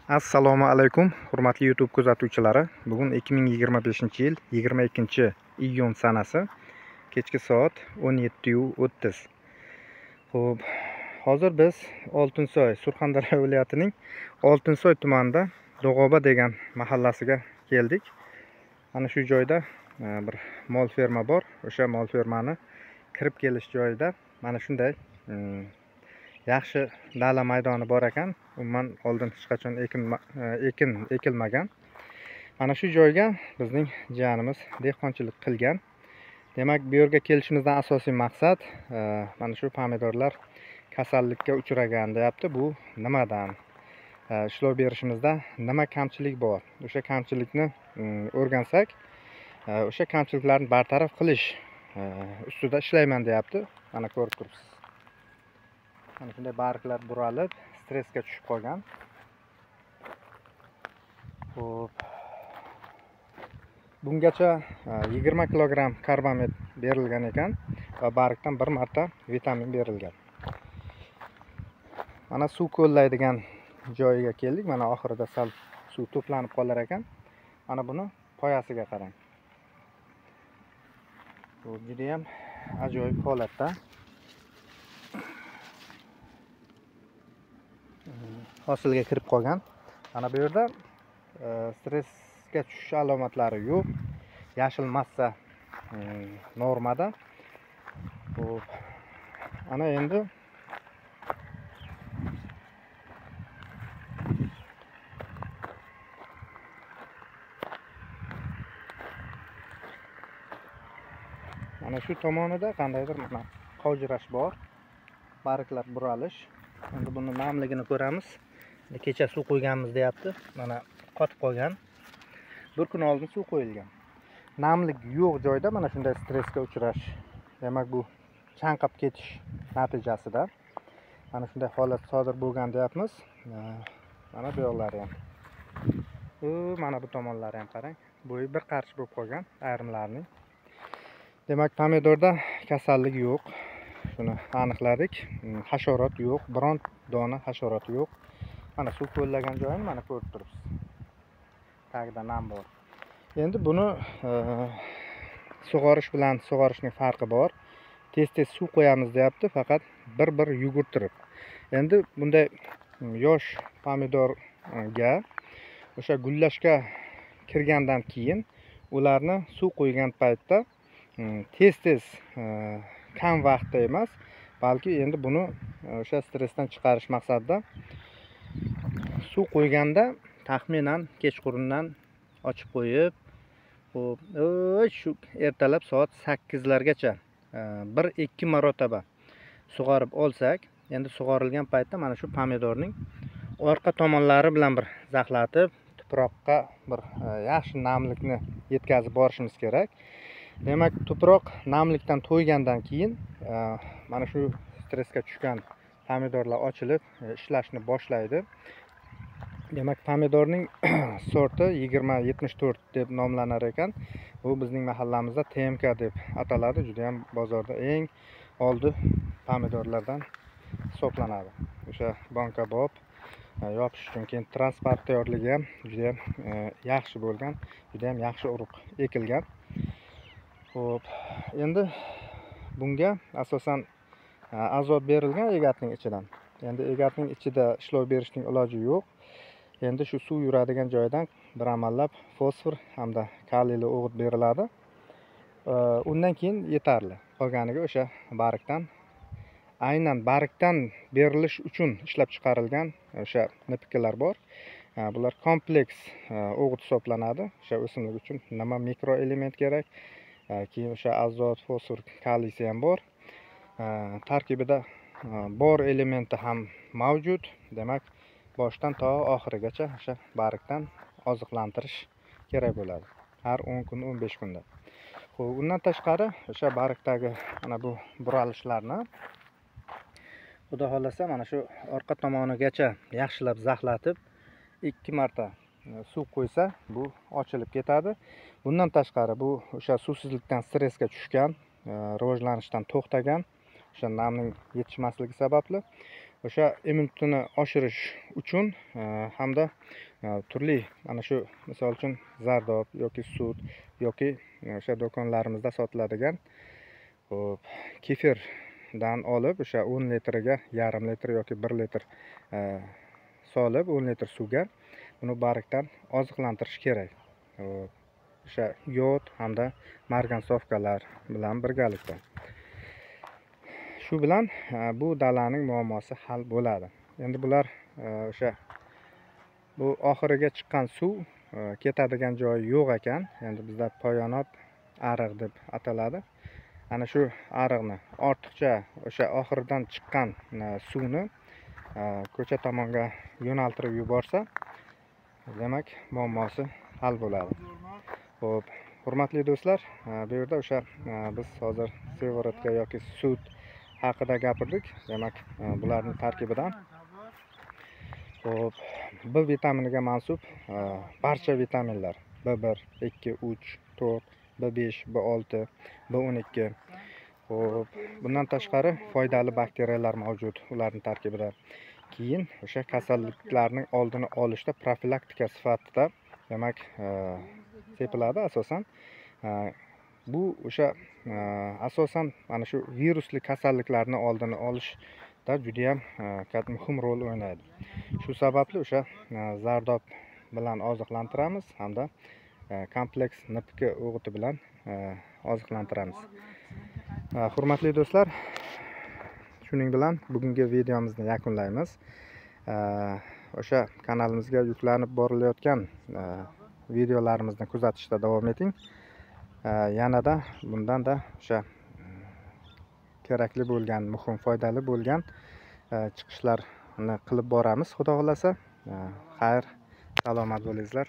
Assalomu alaykum, hurmatli YouTube kuzatuvchilari. Bugun 2025-yil 22-iyun sanasi, kechki soat 17:30. Xo'p, hozir biz Oltinsoy, Surxondaryo viloyatining Oltinsoy tumanida Dog'oba degan mahallasiga keldik. Mana shu joyda bir mol ferma bor. O'sha mol fermani kirib kelish joyida mana shunday yaxshi dala maydoni bor ekan. Umuman oldin hech qachon ekin ekilmagan. Mana shu joyga bizning jiyanimiz dehqonchilik qilgan. Demak, bu yerga kelishimizdan asosiy maqsad mana shu pomidorlar kasallikka uchragan deyapti. Bu nimadan? Ishlov berishimizda nima kamchilik bor? O'sha kamchilikni o'rgansak, o'sha kamchiliklarni bartaraf qilish ustida ishlayman deyapti. Mana ko'rib turibsiz. Mana shunday barglar buralib, stressga tushib qolgan. Xo'p. Bungacha 20 kilogramm karbamet berilgan ekan va bargdan bir marta vitamin berilgan. Mana suv ko'llaydigan joyiga keldik. Mana oxirida sal suv to'planib qolar ekan. Mana buni poyasiga qarang. Bu juda ham ajoyib holatda. Hosilga kirib qolgan. Mana bu yerda stressga tushish alomatlari yo'q. Yashil massa normada. Xo'p. Ana endi mana shu tomonida qandaydir mana qovjirash bor. Barglar buralish. Endi buni namligini ko'ramiz. Kecha suv qo'yganmiz deyapti. Mana qotib qolgan. Bir kun oldin suv qo'yilgan. Namlik yo'q joyda mana shunday stressga uchrash. Demak, bu chanqab ketish natijasida mana shunday holat sodir bo'lgan deyapmiz. Mana bu yoqlari ham. Mana bu tomonlari ham qarang. Bo'yi bir qarich bo'lib qolgan ayrimlarining. Demak, pomidorda kasallik yo'q. Shuni aniqladik. Hasharot yo'q, biron dona hasharot yo'q. Mana suv qo'llagan joyini mana ko'rib turibsiz. Tagida nam bor. Endi buni sug'orish bilan sug'orishning farqi bor. Tez-tez suv qo'yamiz deyapti, faqat bir yugurtirib. Endi bunday yosh pomidorga o'sha gullashga kirgandan keyin ularni suv qo'ygan paytda tez-tez kam vaqtda emas, balki endi buni o'sha stressdan chiqarish maqsadida suv qo'yganda taxminan kechqurundan ochib qo'yib, shu ertalab soat 8 largacha 1-2 marotaba sug'orib olsak, endi sug'orilgan paytda mana shu pomidorning orqa tomonlari bilan bir zaxlatib, tuproqqa bir yaxshi namlikni yetkazib borishimiz kerak. Demak, tuproq namlikdan to'ygandan keyin mana shu stressga tushgan pomidorlar ochilib ishlashni boshlaydi. Demak, pomidorning sorti 2074 deb nomlanar ekan. Bu bizning mahallamizda TMK deb ataladi. Juda ham bozorda eng oldi pomidorlardan hisoblanadi. O'sha bankabob yopish uchun keyin transport tayyorligi ham juda ham yaxshi bo'lgan, juda ham yaxshi urug' ekilgan. Xo'p, endi bunga asosan azot berilgan egatning ichidan. Endi egatning ichida ishlov berishning iloji yo'q. Endi shu suv yuradigan joydan bir amallab fosfor hamda kaliyli o'g'it beriladi. Undan keyin yetarli. Qolganiga o'sha bargdan, aynan bargdan berilish uchun ishlab chiqarilgan o'sha NPK'lar bor. Bular kompleks o'g'it hisoblanadi. O'sha o'simlik uchun nima mikroelement kerak? Keyin o'sha azot, fosfor, kaliysi ham bor. Tarkibida bor elementi ham mavjud. Demak, boshdan to oxirigacha o'sha bargdan oziqlantirish kerak bo'ladi. Har 10 kun, 15 kunda. Xo'p, undan tashqari o'sha bargdagi mana bu buralishlarni xudo xolasa mana shu orqa tomonigacha yaxshilab zaxlatib 2 marta suv qo'ysa, bu ochilib ketadi. Bundan tashqari bu o'sha suvsizlikdan stressga tushgan, rivojlanishdan to'xtagan, o'sha namning yetishmasligi sababli o'sha immunitetini oshirish uchun hamda turli mana shu misol uchun zardob yoki sut yoki o'sha do'konlarimizda sotiladigan hop kefirdan olib o'sha 10 litriga yarim litr yoki 1 litr solib 10 litr suvga buni bargdan oziqlantirish kerak. O'sha yod hamda margansovkalar bilan birgalikda. Shu bilan bu dalaning muammosi hal bo'ladi. Endi bular o'sha bu oxiriga chiqqan suv ketadigan joyi yo'q ekan. Endi bizda poyonot ariq deb ataladi. Ana shu ariqni ortiqcha o'sha oxiridan chiqqan suvni ko'cha tomonga yo'naltirib yuborsa, demak muammosi hal bo'ladi. Xo'p, hurmatli do'stlar, bu yerda o'sha biz hozir sevorotka yoki sut haqida gapirdik. Demak, bularning tarkibidan xo'p, B vitaminiga mansub barcha vitaminlar B1, 2, 3, 4, B5, B6, B12. Xo'p, bundan tashqari foydali bakteriyalar mavjud ularning tarkibida. Keyin o'sha kasalliklarning oldini olishda profilaktika sifatida demak sepiladi asosan. Bu o'sha asosan mana shu virusli kasalliklarni oldini olishda juda ham muhim rol o'ynaydi. Shu sababli o'sha zardob bilan oziqlantiramiz hamda kompleks NPK o'g'iti bilan oziqlantiramiz. Hurmatli do'stlar, shuning bilan bugungi videomizni yakunlaymiz. O'sha kanalimizga yuklanib borilayotgan videolarimizni kuzatishda davom eting. Yanada bundanda o'sha kerakli bo'lgan, muhim, foydali bo'lgan chiqishlarni qilib boramiz, xudo xolasa. Xayr, salomat bo'lingizlar.